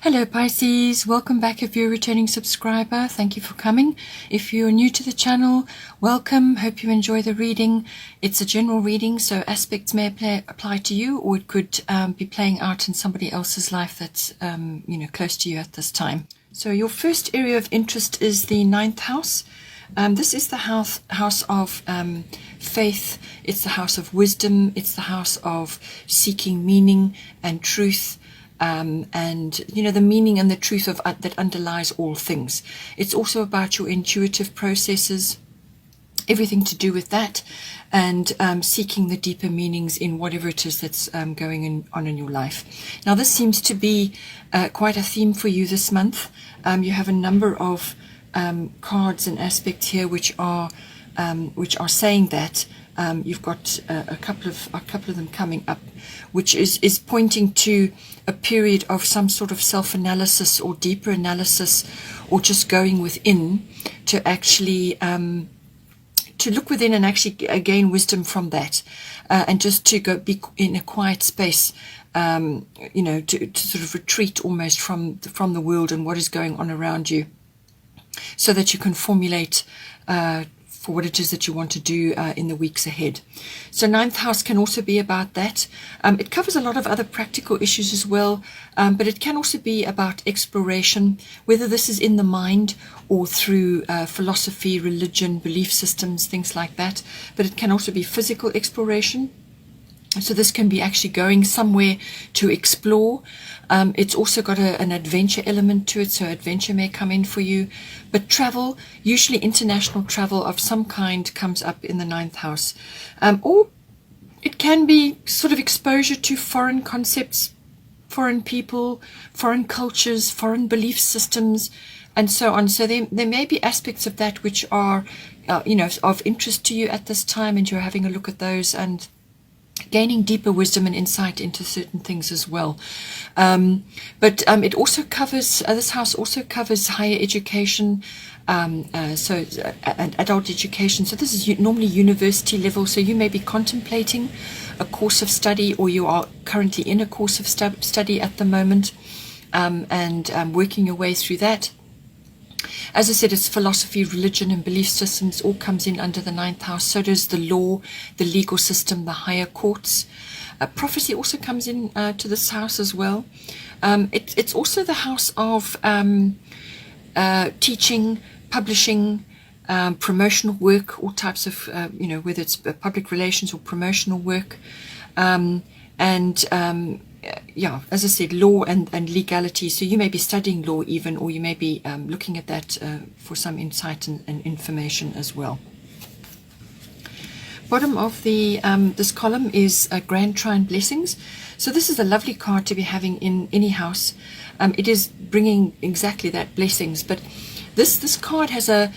Hello Pisces, welcome back if you're a returning subscriber. Thank you for coming. If you're new to the channel, welcome. Hope you enjoy the reading. It's a general reading, so aspects may apply to you, or it could be playing out in somebody else's life that's close to you at this time. So your first area of interest is the ninth house. This is the house of faith. It's the house of wisdom. It's the house of seeking meaning and truth. And the meaning and the truth of that underlies all things. It's also about your intuitive processes, everything to do with that, and seeking the deeper meanings in whatever it is that's going on in your life. Now this seems to be quite a theme for you this month. You have a number of cards and aspects here which are saying that. You've got a couple of them coming up, which is pointing to a period of some sort of self-analysis or deeper analysis, or just going within to actually to look within and actually gain wisdom from that, and just to be in a quiet space, to sort of retreat almost from the world and what is going on around you, so that you can formulate for what it is that you want to do in the weeks ahead. So ninth house can also be about that. It covers a lot of other practical issues as well, but it can also be about exploration, whether this is in the mind or through philosophy, religion, belief systems, things like that. But it can also be physical exploration. So this can be actually going somewhere to explore. It's also got an adventure element to it, so adventure may come in for you. But travel, usually international travel of some kind, comes up in the ninth house. Or it can be sort of exposure to foreign concepts, foreign people, foreign cultures, foreign belief systems, and so on. So there may be aspects of that which are, of interest to you at this time, and you're having a look at those and gaining deeper wisdom and insight into certain things as well. But it also covers, this house also covers higher education, and adult education. So this is normally university level. So you may be contemplating a course of study, or you are currently in a course of study at the moment, and working your way through that. As I said, it's philosophy, religion, and belief systems all comes in under the ninth house. So does the law, the legal system, the higher courts. Prophecy also comes in to this house as well. It's also the house of teaching, publishing, promotional work, all types of, whether it's public relations or promotional work. As I said, law and legality. So you may be studying law even, or you may be looking at that for some insight and information as well. Bottom of the this column is Grand Trine Blessings. So this is a lovely card to be having in any house. It is bringing exactly that, blessings, but this card has a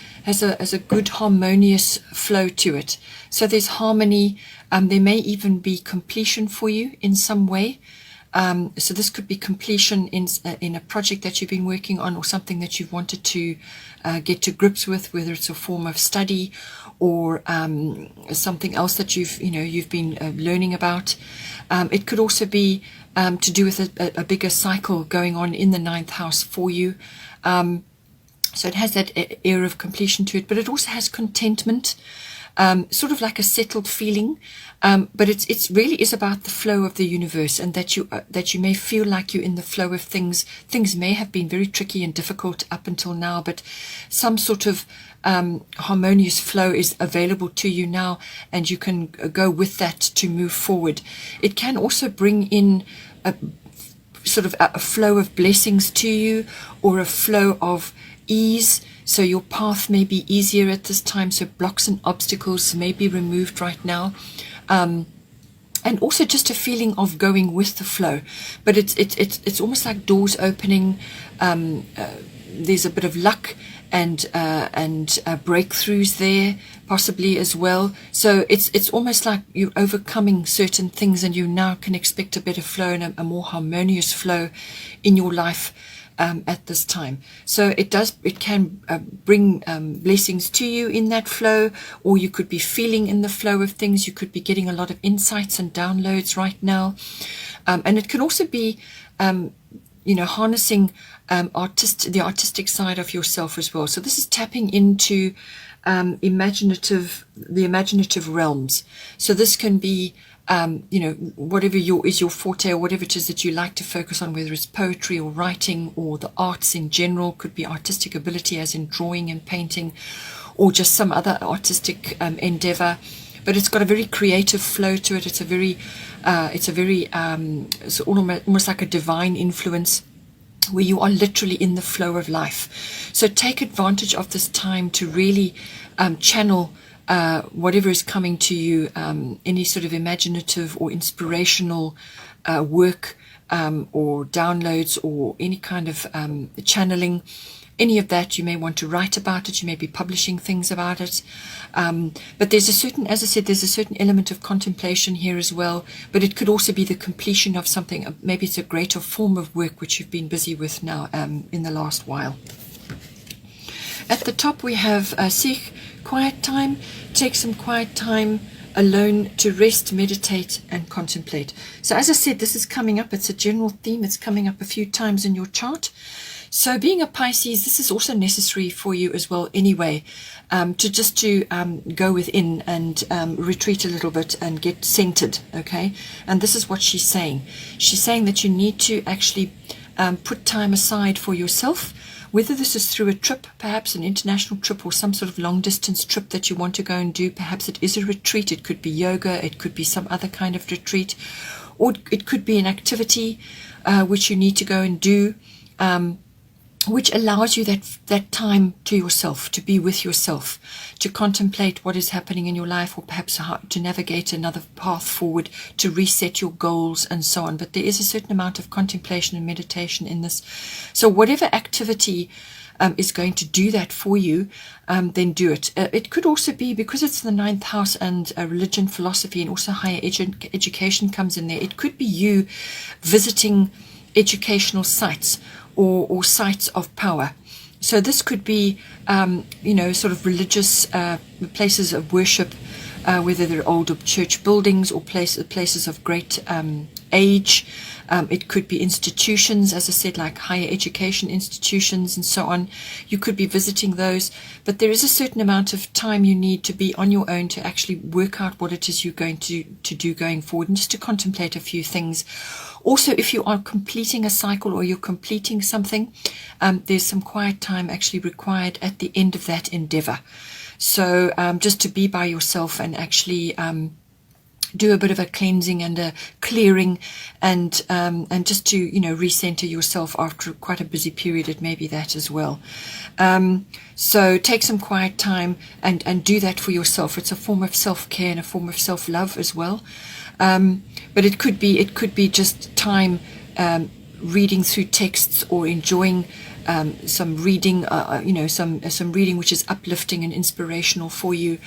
good harmonious flow to it. So there's harmony. There may even be completion for you in some way. So this could be completion in a project that you've been working on, or something that you've wanted to get to grips with, whether it's a form of study or something else that you've been learning about. It could also be to do with a bigger cycle going on in the ninth house for you. So it has that air of completion to it, but it also has contentment. Sort of like a settled feeling, but it's really is about the flow of the universe, and that you may feel like you're in the flow of things. Things may have been very tricky and difficult up until now, but some sort of harmonious flow is available to you now, and you can go with that to move forward. It can also bring in a sort of a flow of blessings to you, or a flow of ease. So your path may be easier at this time. So blocks and obstacles may be removed right now. And also just a feeling of going with the flow. But it's almost like doors opening. There's a bit of luck and breakthroughs there possibly as well. So it's almost like you're overcoming certain things, and you now can expect a better flow and a more harmonious flow in your life at this time. So it can bring blessings to you in that flow, or you could be feeling in the flow of things. You could be getting a lot of insights and downloads right now, and it can also be harnessing the artistic side of yourself as well. So this is tapping into the imaginative realms. So this can be, whatever is your forte, or whatever it is that you like to focus on, whether it's poetry or writing or the arts in general. Could be artistic ability as in drawing and painting, or just some other artistic endeavor. But it's got a very creative flow to it. It's almost like a divine influence, where you are literally in the flow of life. So take advantage of this time to really channel whatever is coming to you, any sort of imaginative or inspirational work, or downloads, or any kind of channeling. Any of that, you may want to write about it, you may be publishing things about it. But there's a certain, as I said, there's a certain element of contemplation here as well. But it could also be the completion of something. Maybe it's a greater form of work which you've been busy with now in the last while. At the top we have seek quiet time. Take some quiet time alone to rest, meditate, and contemplate. So as I said, this is coming up. It's a general theme. It's coming up a few times in your chart. So being a Pisces, this is also necessary for you as well anyway, to go within and retreat a little bit and get centered, okay? And this is what she's saying. She's saying that you need to actually put time aside for yourself, whether this is through a trip, perhaps an international trip, or some sort of long distance trip that you want to go and do. Perhaps it is a retreat. It could be yoga. It could be some other kind of retreat, or it could be an activity which you need to go and do, which allows you that time to yourself, to be with yourself, to contemplate what is happening in your life, or perhaps how to navigate another path forward, to reset your goals and so on. But there is a certain amount of contemplation and meditation in this. So whatever activity is going to do that for you, then do it. It could also be, because it's the 9th house and religion, philosophy, and also higher education comes in there, it could be you visiting educational sites, or sites of power. So this could be, sort of religious places of worship, whether they're older church buildings or places of great age. It could be institutions, as I said, like higher education institutions and so on. You could be visiting those, but there is a certain amount of time you need to be on your own to actually work out what it is you're going to do going forward, and just to contemplate a few things. Also, if you are completing a cycle or you're completing something, there's some quiet time actually required at the end of that endeavor. So just to be by yourself and actually do a bit of a cleansing and a clearing, and just to recenter yourself after quite a busy period. It may be that as well. So take some quiet time and do that for yourself. It's a form of self-care and a form of self-love as well. But it could be just time reading through texts, or enjoying some reading, some reading which is uplifting and inspirational for you,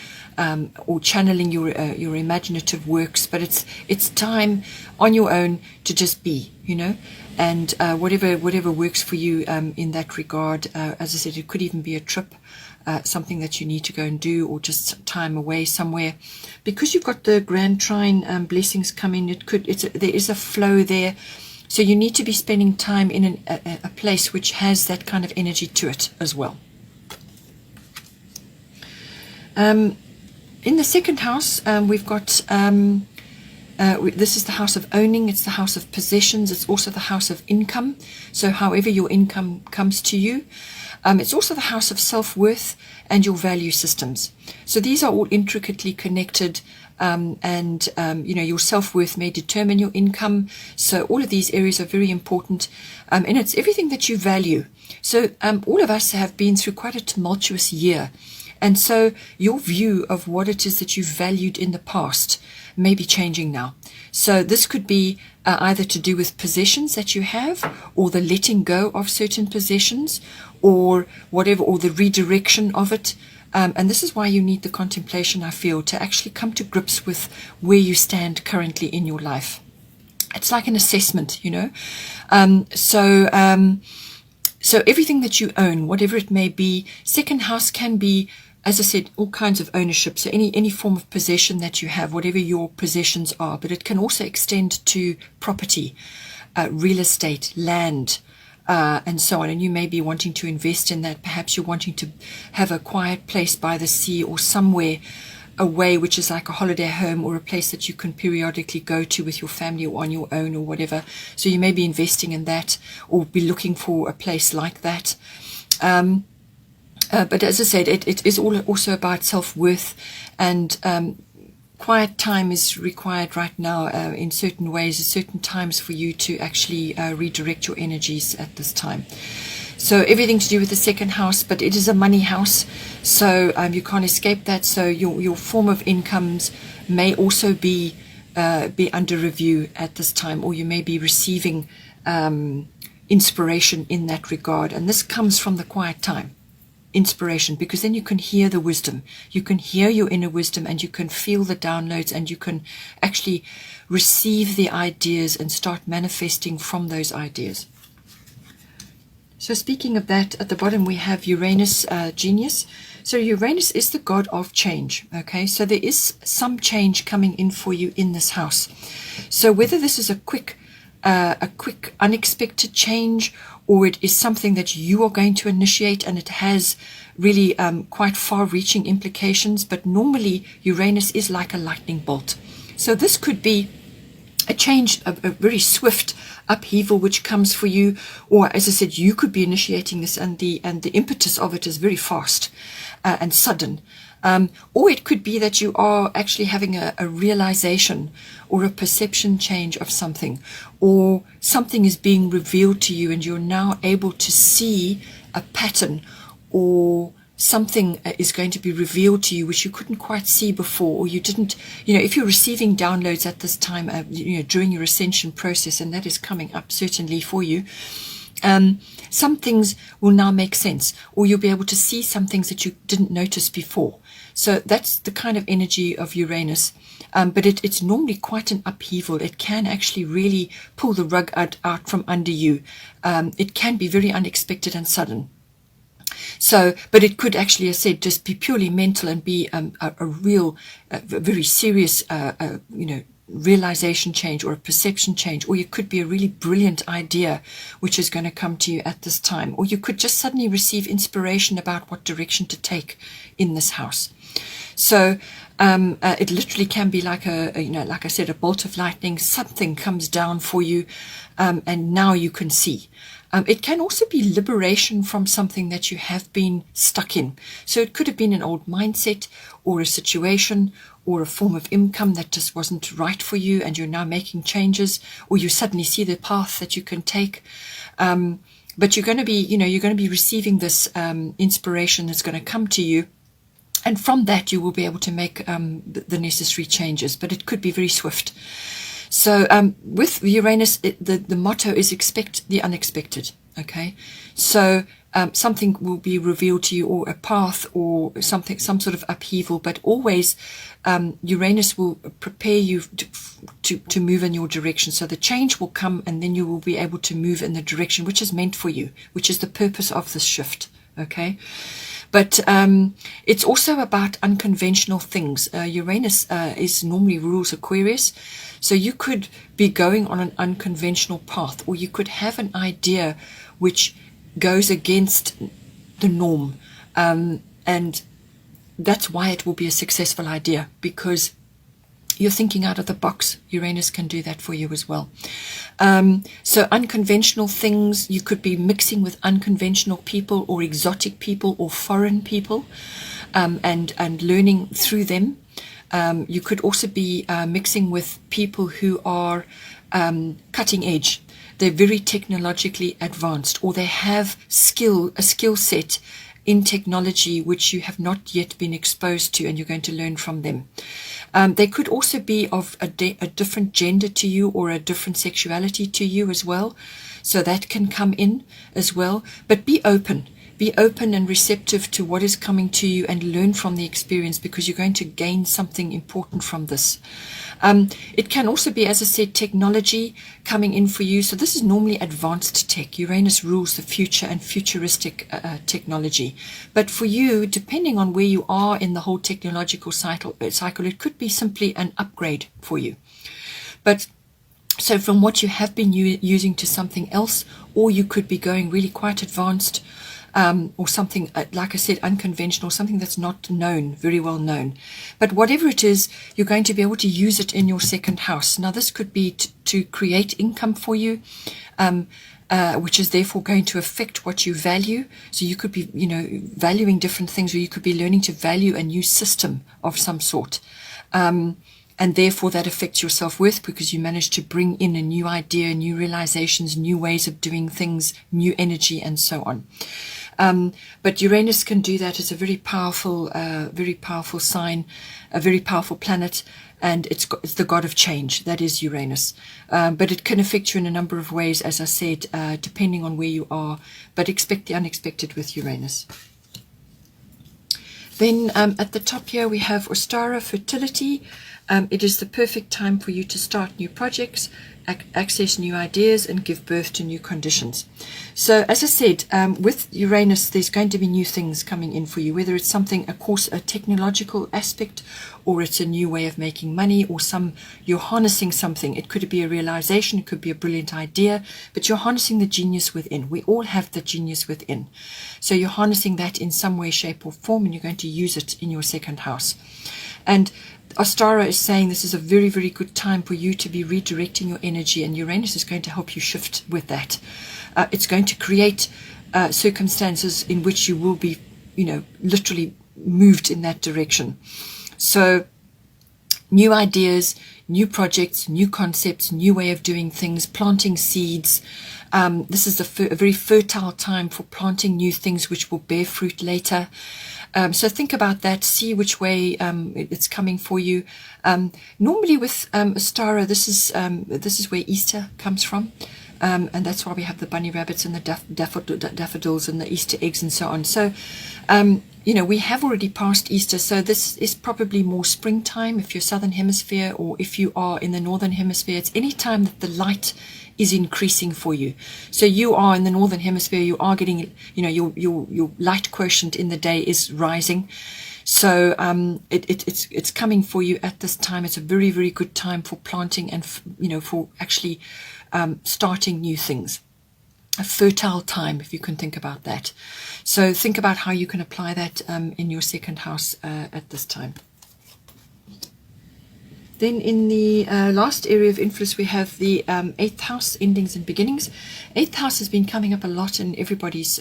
or channeling your imaginative works. But it's time on your own to just be, and whatever works for you in that regard. As I said, it could even be a trip, something that you need to go and do, or just time away somewhere. Because you've got the Grand Trine blessings coming, there is a flow there. So you need to be spending time in a place which has that kind of energy to it as well. In the 2nd house, we've got, this is the house of owning. It's the house of possessions. It's also the house of income. So however your income comes to you. It's also the house of self-worth and your value systems. So these are all intricately connected. Your self-worth may determine your income. So all of these areas are very important. And it's everything that you value. So all of us have been through quite a tumultuous year. And so your view of what it is that you've valued in the past may be changing now. So this could be either to do with possessions that you have, or the letting go of certain possessions, or whatever, or the redirection of it. And this is why you need the contemplation, I feel, to actually come to grips with where you stand currently in your life. It's like an assessment, So everything that you own, whatever it may be, 2nd house can be, as I said, all kinds of ownership. So any form of possession that you have, whatever your possessions are. But it can also extend to property. real estate, land, and so on. And you may be wanting to invest in that. Perhaps you're wanting to have a quiet place by the sea or somewhere away, which is like a holiday home or a place that you can periodically go to with your family or on your own or whatever. So you may be investing in that or be looking for a place like that. But as I said, it is also about self-worth, and quiet time is required right now in certain ways, at certain times, for you to actually redirect your energies at this time. So everything to do with the second house, but it is a money house, so you can't escape that. So your form of incomes may also be under review at this time, or you may be receiving inspiration in that regard. And this comes from the quiet time. Inspiration, because then you can hear the wisdom, you can hear your inner wisdom, and you can feel the downloads, and you can actually receive the ideas and start manifesting from those ideas. So speaking of that, at the bottom we have Uranus, genius. So Uranus is the god of change. Okay, so there is some change coming in for you in this house. So whether this is a quick unexpected change, or it is something that you are going to initiate, and it has really quite far-reaching implications, but normally Uranus is like a lightning bolt. So this could be a change, a very swift upheaval which comes for you, or as I said, you could be initiating this, and the impetus of it is very fast and sudden. Or it could be that you are actually having a realization or a perception change of something, or something is being revealed to you and you're now able to see a pattern, or something is going to be revealed to you which you couldn't quite see before, or you didn't, if you're receiving downloads at this time, during your ascension process, and that is coming up certainly for you, some things will now make sense, or you'll be able to see some things that you didn't notice before. So that's the kind of energy of Uranus. But it's normally quite an upheaval. It can actually really pull the rug out from under you. It can be very unexpected and sudden. So, but it could actually, as I said, just be purely mental and be a real, very serious, realization change or a perception change, or it could be a really brilliant idea which is going to come to you at this time, or you could just suddenly receive inspiration about what direction to take in this house. So it literally can be like like I said, a bolt of lightning. Something comes down for you, and now you can see. It can also be liberation from something that you have been stuck in. So it could have been an old mindset, or a situation, or a form of income that just wasn't right for you, and you're now making changes, or you suddenly see the path that you can take. But you're going to be receiving this inspiration that's going to come to you. And from that, you will be able to make the necessary changes, but it could be very swift. So with Uranus, the motto is expect the unexpected. Okay, so something will be revealed to you, or a path, or some sort of upheaval. But always, Uranus will prepare you to move in your direction. So the change will come, and then you will be able to move in the direction which is meant for you, which is the purpose of this shift. Okay. But it's also about unconventional things. Uranus is normally rules Aquarius. So you could be going on an unconventional path, or you could have an idea which goes against the norm. And that's why it will be a successful idea, because you're thinking out of the box. Uranus can do that for you as well. So unconventional things, you could be mixing with unconventional people, or exotic people, or foreign people, and learning through them. You could also be mixing with people who are cutting edge. They're very technologically advanced, or they have a skill set in technology which you have not yet been exposed to, and you're going to learn from them. They could also be of a different gender to you, or a different sexuality to you as well. So that can come in as well. But be open. Be open and receptive to what is coming to you, and learn from the experience, because you're going to gain something important from this. It can also be, as I said, technology coming in for you. So this is normally advanced tech. Uranus rules the future and futuristic technology. But for you, depending on where you are in the whole technological cycle, it could be simply an upgrade for you. But So from what you have been using to something else, or you could be going really quite advanced, or something, like I said, unconventional, something that's not known, very well known. But whatever it is, you're going to be able to use it in your second house. Now, this could be to create income for you, which is therefore going to affect what you value. So you could be, valuing different things, or you could be learning to value a new system of some sort. And therefore that affects your self-worth, because you managed to bring in a new idea, new realizations, new ways of doing things, new energy, and so on. But Uranus can do that. It's a very powerful sign, a very powerful planet, and it's the god of change. That is Uranus. But it can affect you in a number of ways, as I said, depending on where you are. But expect the unexpected with Uranus. Then at the top here we have Ostara, fertility. It is the perfect time for you to start new projects, access new ideas, and give birth to new conditions. So as I said, with Uranus, there's going to be new things coming in for you, whether it's something, of course, a technological aspect, or it's a new way of making money, or you're harnessing something. It could be a realization, it could be a brilliant idea, but you're harnessing the genius within. We all have the genius within. So you're harnessing that in some way, shape, or form, and you're going to use it in your second house. And Ostara is saying this is a very, very good time for you to be redirecting your energy, and Uranus is going to help you shift with that. It's going to create circumstances in which you will be, literally moved in that direction. So new ideas, new projects, new concepts, new way of doing things, planting seeds. This is a very fertile time for planting new things which will bear fruit later. So think about that, see which way it's coming for you. Normally with Ostara, this is where Easter comes from, and that's why we have the bunny rabbits and the daffodils and the Easter eggs and so on. So, we have already passed Easter, so this is probably more springtime if you're southern hemisphere, or if you are in the northern hemisphere, it's any time that the light is increasing for you. So you are in the northern hemisphere, you are getting, your light quotient in the day is rising. So it's coming for you at this time. It's a very, very good time for planting and, for actually starting new things. A fertile time, if you can think about that. So think about how you can apply that in your second house at this time. Then in the last area of influence, we have the 8th house, endings and beginnings. 8th house has been coming up a lot in everybody's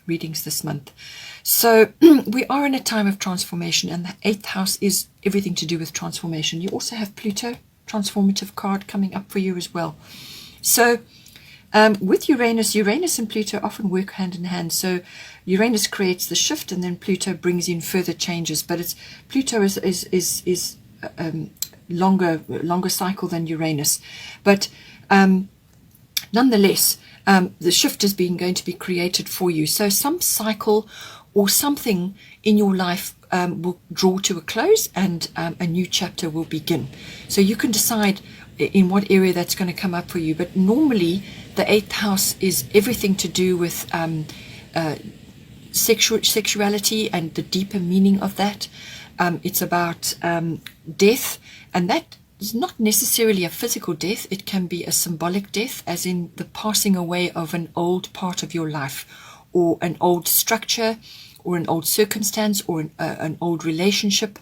readings this month. So we are in a time of transformation, and the 8th house is everything to do with transformation. You also have Pluto, transformative card, coming up for you as well. So with Uranus and Pluto often work hand in hand. So Uranus creates the shift, and then Pluto brings in further changes. But Pluto is longer cycle than Uranus, but nonetheless the shift is going to be created for you. So some cycle or something in your life will draw to a close, and a new chapter will begin. So you can decide in what area that's going to come up for you. But normally the 8th house is everything to do with sexuality and the deeper meaning of that. It's about death, and that is not necessarily a physical death. It can be a symbolic death, as in the passing away of an old part of your life, or an old structure, or an old circumstance, or an old relationship,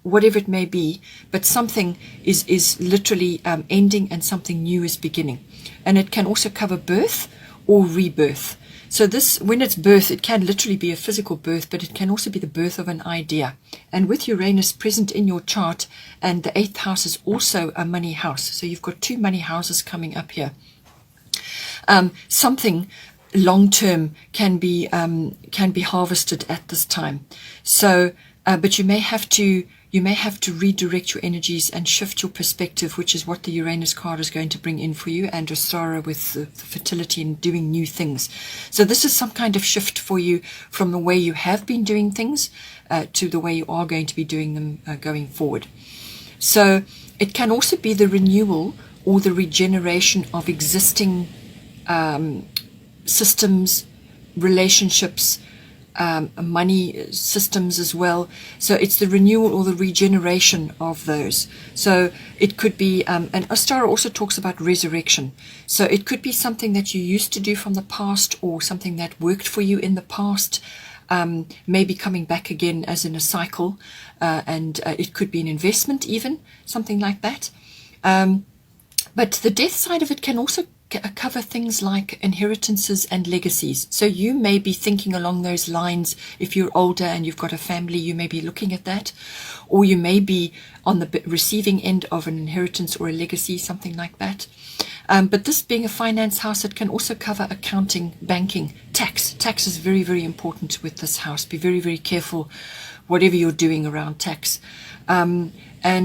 whatever it may be. But something is literally ending, and something new is beginning. And it can also cover birth or rebirth. So this, when it's birth, it can literally be a physical birth, but it can also be the birth of an idea. And with Uranus present in your chart, and the 8th house is also a money house. So you've got 2 money houses coming up here. Something long-term can be harvested at this time. So, but you may have to redirect your energies and shift your perspective, which is what the Uranus card is going to bring in for you, and Ostara with the fertility and doing new things. So this is some kind of shift for you from the way you have been doing things to the way you are going to be doing them going forward. So it can also be the renewal or the regeneration of existing systems, relationships, money systems as well. So it's the renewal or the regeneration of those. So it could be, and Astara also talks about resurrection. So it could be something that you used to do from the past, or something that worked for you in the past, maybe coming back again as in a cycle, and it could be an investment even, something like that. But the death side of it can also cover things like inheritances and legacies. So you may be thinking along those lines. If you're older and you've got a family, you may be looking at that, or you may be on the receiving end of an inheritance or a legacy, something like that. But this being a finance house, it can also cover accounting, banking, tax. Tax is very, very important with this house. Be very, very careful whatever you're doing around tax. And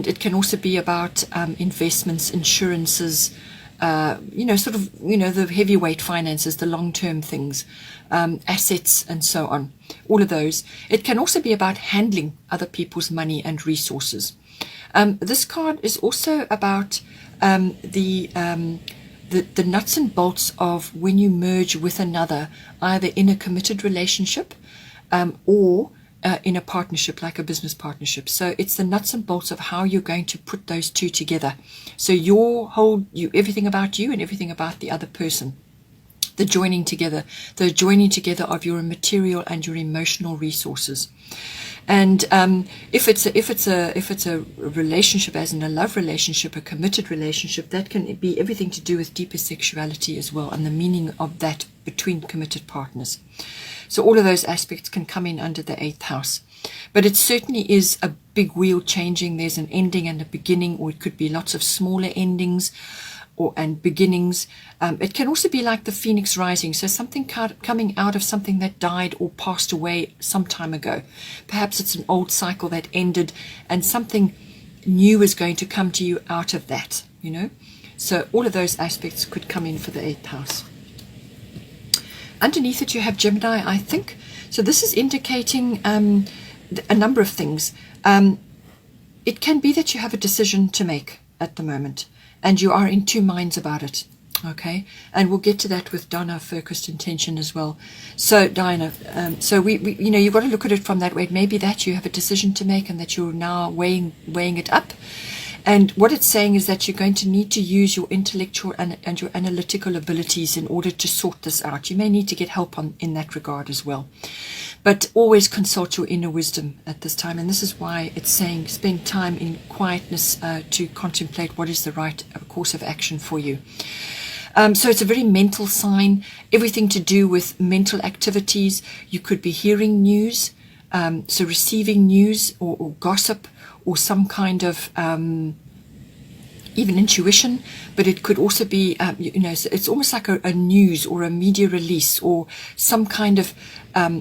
it can also be about investments, insurances, sort of, the heavyweight finances, the long-term things, assets and so on, all of those. It can also be about handling other people's money and resources. This card is also about the nuts and bolts of when you merge with another, either in a committed relationship or in a partnership, like a business partnership. So it's the nuts and bolts of how you're going to put those two together. So everything about you and everything about the other person. The joining together of your material and your emotional resources. And if it's a relationship, as in a love relationship, a committed relationship, that can be everything to do with deeper sexuality as well, and the meaning of that between committed partners. So all of those aspects can come in under the 8th house. But it certainly is a big wheel changing. There's an ending and a beginning, or it could be lots of smaller endings and beginnings. It can also be like the phoenix rising, so something coming out of something that died or passed away some time ago. Perhaps it's an old cycle that ended and something new is going to come to you out of that, So all of those aspects could come in for the 8th house. Underneath it you have Gemini, I think. So this is indicating a number of things. It can be that you have a decision to make at the moment, and you are in two minds about it. Okay, and we'll get to that with Donna, focused intention as well. So Diana, so we you've got to look at it from that way. It may be that you have a decision to make and that you're now weighing it up. And what it's saying is that you're going to need to use your intellectual and your analytical abilities in order to sort this out. You may need to get help in that regard as well. But always consult your inner wisdom at this time. And this is why it's saying spend time in quietness to contemplate what is the right course of action for you. So it's a very mental sign, everything to do with mental activities. You could be hearing news, so receiving news or gossip, or some kind of even intuition, but it could also be, it's almost like a news or a media release, or some kind of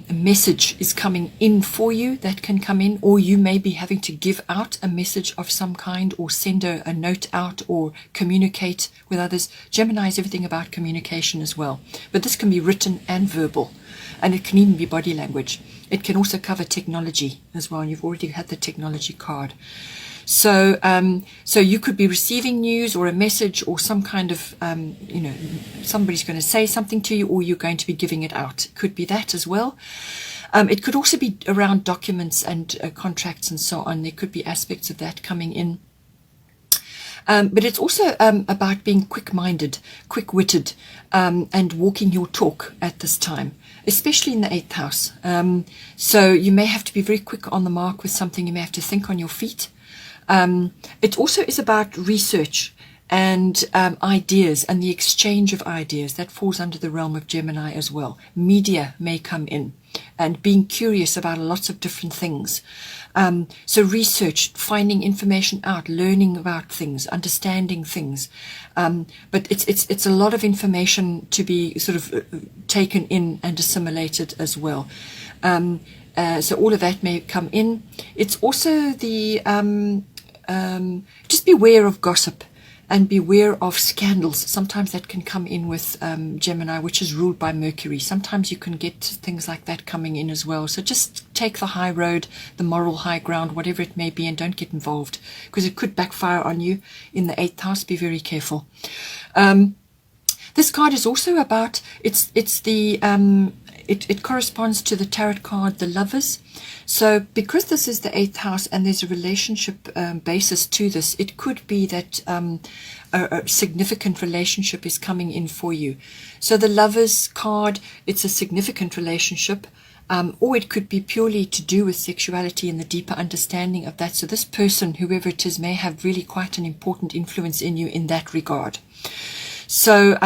message is coming in for you that can come in, or you may be having to give out a message of some kind, or send a note out, or communicate with others. Gemini is everything about communication as well, but this can be written and verbal, and it can even be body language. It can also cover technology as well, and you've already had the technology card. So so you could be receiving news or a message, or some kind of, somebody's going to say something to you, or you're going to be giving it out. It could be that as well. It could also be around documents and contracts and so on. There could be aspects of that coming in. But it's also about being quick-minded, quick-witted, and walking your talk at this time, especially in the 8th house. So you may have to be very quick on the mark with something. You may have to think on your feet. It also is about research and ideas and the exchange of ideas. That falls under the realm of Gemini as well. Media may come in, and being curious about lots of different things. So research, finding information out, learning about things, understanding things. But it's a lot of information to be sort of taken in and assimilated as well. So all of that may come in. It's also the just beware of gossip and beware of scandals. Sometimes that can come in with Gemini, which is ruled by Mercury. Sometimes you can get things like that coming in as well. So just take the high road, the moral high ground, whatever it may be, and don't get involved, because it could backfire on you in the 8th house. Be very careful. This card is also about, it's the it corresponds to the tarot card, the Lovers. So because this is the 8th house and there's a relationship basis to this, it could be that a significant relationship is coming in for you. So the Lovers card, it's a significant relationship. Or it could be purely to do with sexuality and the deeper understanding of that. So this person, whoever it is, may have really quite an important influence in you in that regard. So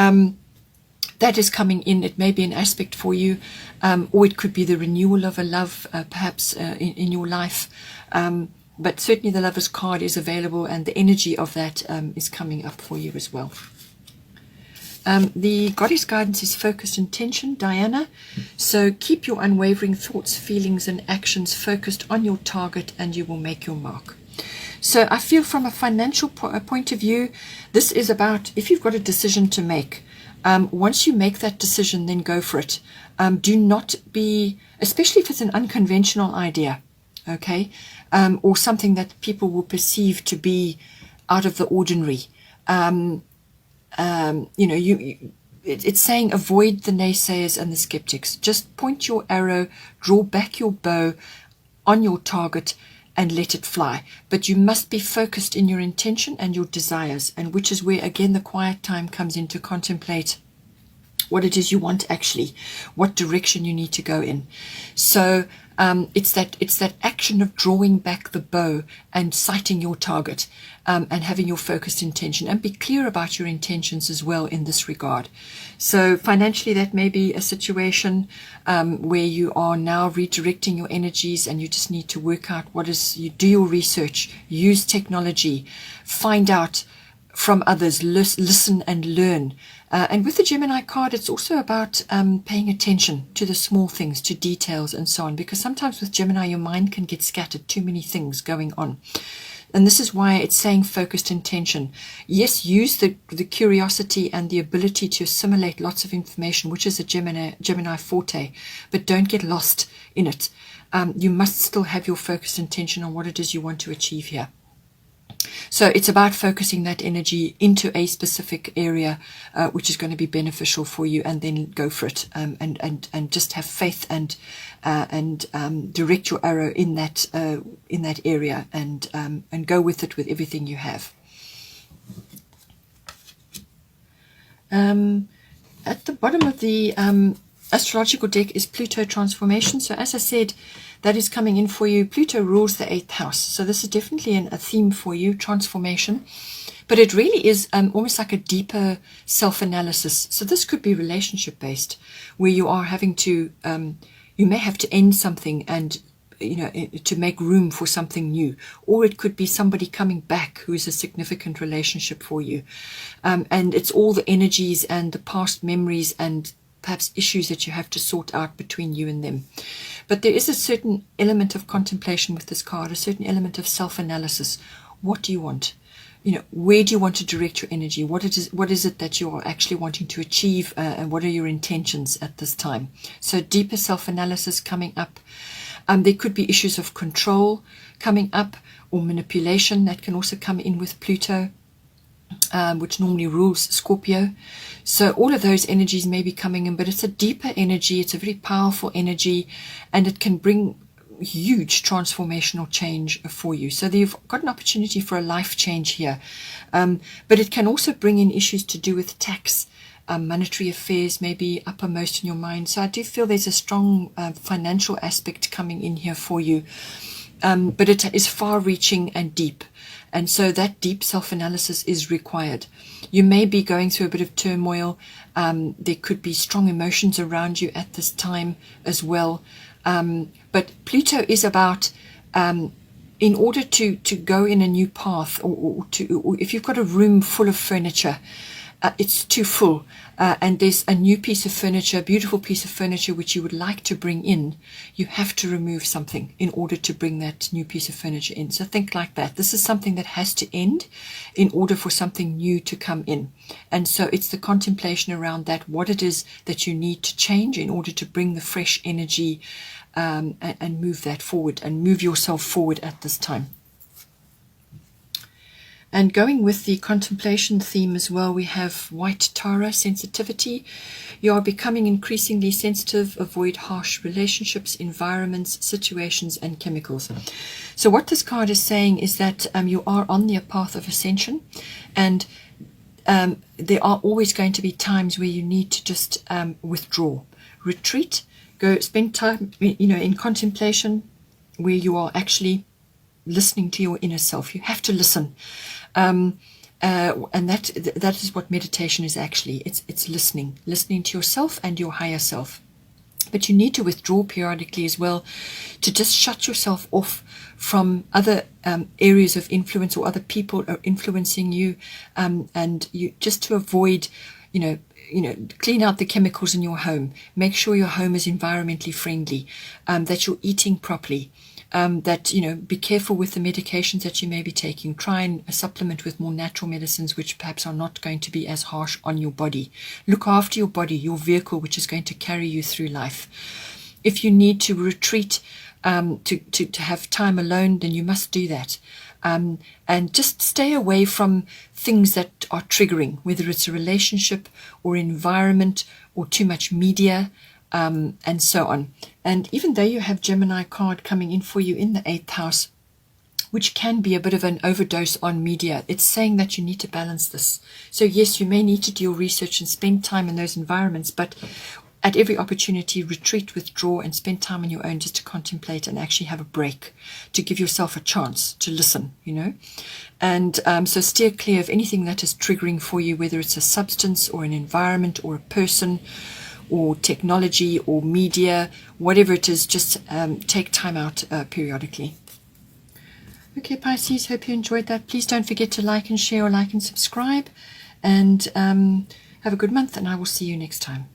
that is coming in. It may be an aspect for you, or it could be the renewal of a love, perhaps in your life. But certainly the Lover's card is available, and the energy of that is coming up for you as well. The goddess guidance is focused intention, Diana. So keep your unwavering thoughts, feelings, and actions focused on your target, and you will make your mark. So I feel from a financial point of view, this is about if you've got a decision to make. Once you make that decision, then go for it. Do not be, especially if it's an unconventional idea, okay, or something that people will perceive to be out of the ordinary. It's saying avoid the naysayers and the skeptics. Just point your arrow, draw back your bow on your target and let it fly. But you must be focused in your intention and your desires, and which is where again the quiet time comes in to contemplate what it is you want actually, what direction you need to go in. So it's that action of drawing back the bow and sighting your target, and having your focused intention, and be clear about your intentions as well in this regard. So financially, that may be a situation where you are now redirecting your energies, and you just need to work out you do your research, use technology, find out from others, listen and learn. And with the Gemini card, it's also about paying attention to the small things, to details and so on, because sometimes with Gemini, your mind can get scattered, too many things going on. And this is why it's saying focused intention. Yes, use the curiosity and the ability to assimilate lots of information, which is a Gemini forte, but don't get lost in it. You must still have your focused intention on what it is you want to achieve here. So it's about focusing that energy into a specific area, which is going to be beneficial for you, and then go for it, and just have faith and direct your arrow in that area, and go with it with everything you have. At the bottom of the astrological deck is Pluto transformation. So as I said, that is coming in for you. Pluto rules the 8th house. So this is definitely a theme for you, transformation. But it really is almost like a deeper self-analysis. So this could be relationship-based, where you are having to, you may have to end something and, to make room for something new. Or it could be somebody coming back who is a significant relationship for you. And it's all the energies and the past memories and perhaps issues that you have to sort out between you and them. But there is a certain element of contemplation with this card, a certain element of self-analysis. What do you want? Where do you want to direct your energy? What is it that you are actually wanting to achieve, and what are your intentions at this time? So deeper self-analysis coming up. There could be issues of control coming up, or manipulation that can also come in with Pluto, which normally rules Scorpio. So all of those energies may be coming in, but it's a deeper energy. It's a very powerful energy, and it can bring huge transformational change for you. So you've got an opportunity for a life change here. But it can also bring in issues to do with tax, monetary affairs may be uppermost in your mind. So I do feel there's a strong financial aspect coming in here for you. But it is far-reaching and deep. And so that deep self-analysis is required. You may be going through a bit of turmoil. There could be strong emotions around you at this time as well. But Pluto is about, in order to go in a new path, or if you've got a room full of furniture, it's too full, and there's a new piece of furniture, a beautiful piece of furniture which you would like to bring in, you have to remove something in order to bring that new piece of furniture in. So think like that. This is something that has to end in order for something new to come in. And so it's the contemplation around that, what it is that you need to change in order to bring the fresh energy, and move that forward, and move yourself forward at this time. And going with the contemplation theme as well, we have White Tara, sensitivity. You are becoming increasingly sensitive. Avoid harsh relationships, environments, situations, and chemicals. So what this card is saying is that you are on the path of ascension, and there are always going to be times where you need to just withdraw, retreat, go spend time, in contemplation, where you are actually listening to your inner self. You have to listen. And that is what meditation is actually. It's listening to yourself and your higher self. But you need to withdraw periodically as well, to just shut yourself off from other areas of influence, or other people are influencing you, and you just to avoid, clean out the chemicals in your home. Make sure your home is environmentally friendly, that you're eating properly. That, be careful with the medications that you may be taking. Try and supplement with more natural medicines, which perhaps are not going to be as harsh on your body. Look after your body, your vehicle, which is going to carry you through life. If you need to retreat, to have time alone, then you must do that. And just stay away from things that are triggering, whether it's a relationship or environment or too much media, and so on. And even though you have Gemini card coming in for you in the 8th house, which can be a bit of an overdose on media, it's saying that you need to balance this. So yes, you may need to do your research and spend time in those environments, but at every opportunity, retreat, withdraw, and spend time on your own just to contemplate and actually have a break, to give yourself a chance to listen, And so steer clear of anything that is triggering for you, whether it's a substance or an environment or a person or technology or media, whatever it is. Just take time out periodically. Okay, Pisces, hope you enjoyed that. Please don't forget to like and share, or like and subscribe. And have a good month, and I will see you next time.